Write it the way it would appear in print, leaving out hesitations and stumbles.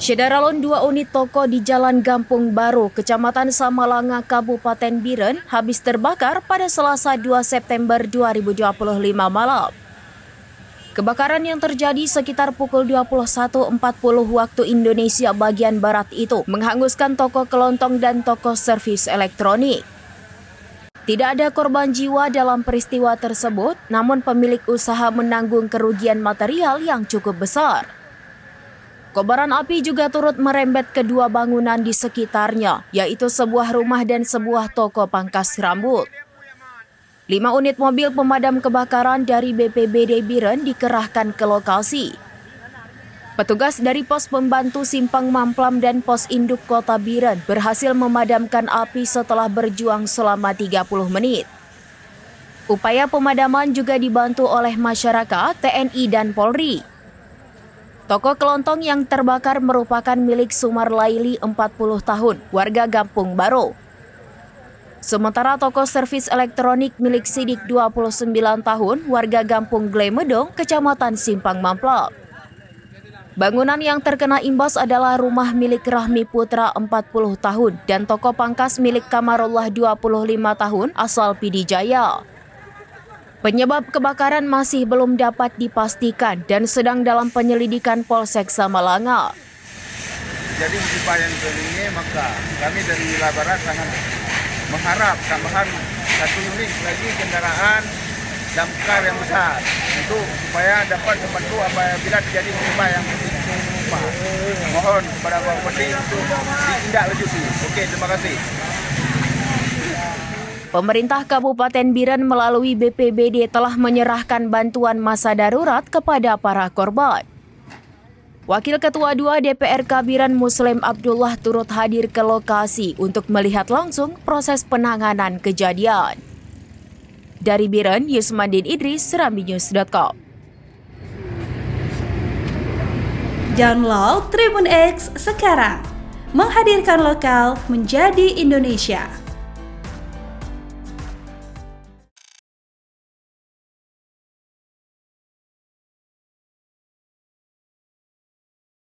Syederalon 2 unit toko di Jalan Gampung Baru, Kecamatan Samalanga, Kabupaten Biren habis terbakar pada Selasa 2 September 2025 malam. Kebakaran yang terjadi sekitar pukul 21.40 waktu Indonesia bagian Barat itu menghanguskan toko kelontong dan toko servis elektronik. Tidak ada korban jiwa dalam peristiwa tersebut, namun pemilik usaha menanggung kerugian material yang cukup besar. Kobaran api juga turut merembet kedua bangunan di sekitarnya, yaitu sebuah rumah dan sebuah toko pangkas rambut. 5 unit mobil pemadam kebakaran dari BPBD Biren dikerahkan ke lokasi. Petugas dari Pos Pembantu Simpang Mamplam dan Pos Induk Kota Biren berhasil memadamkan api setelah berjuang selama 30 menit. Upaya pemadaman juga dibantu oleh masyarakat, TNI, dan Polri. Toko kelontong yang terbakar merupakan milik Sumar Laili 40 tahun, warga Gampung Baru. Sementara toko servis elektronik milik Sidik 29 tahun, warga Gampung Glemedong, Kecamatan Simpang Mamplam. Bangunan yang terkena imbas adalah rumah milik Rahmi Putra 40 tahun dan toko pangkas milik Kamarullah 25 tahun asal Pidijaya. Penyebab kebakaran masih belum dapat dipastikan dan sedang dalam penyelidikan Polsek Samalanga. Jadi musibah yang ini maka kami dari Labaran sangat mengharap tambahan 1 unit lagi kendaraan damkar yang besar untuk supaya dapat membantu apabila terjadi musibah yang serupa. Mohon kepada Bapak Bupati untuk ditindaklanjuti. Oke, terima kasih. Pemerintah Kabupaten Biren melalui BPBD telah menyerahkan bantuan masa darurat kepada para korban. Wakil Ketua 2 DPRK Biren Muslim Abdullah turut hadir ke lokasi untuk melihat langsung proses penanganan kejadian. Dari Biren, Yusmandin Idris, serambinews.com. Download Tribun X sekarang, menghadirkan lokal menjadi Indonesia.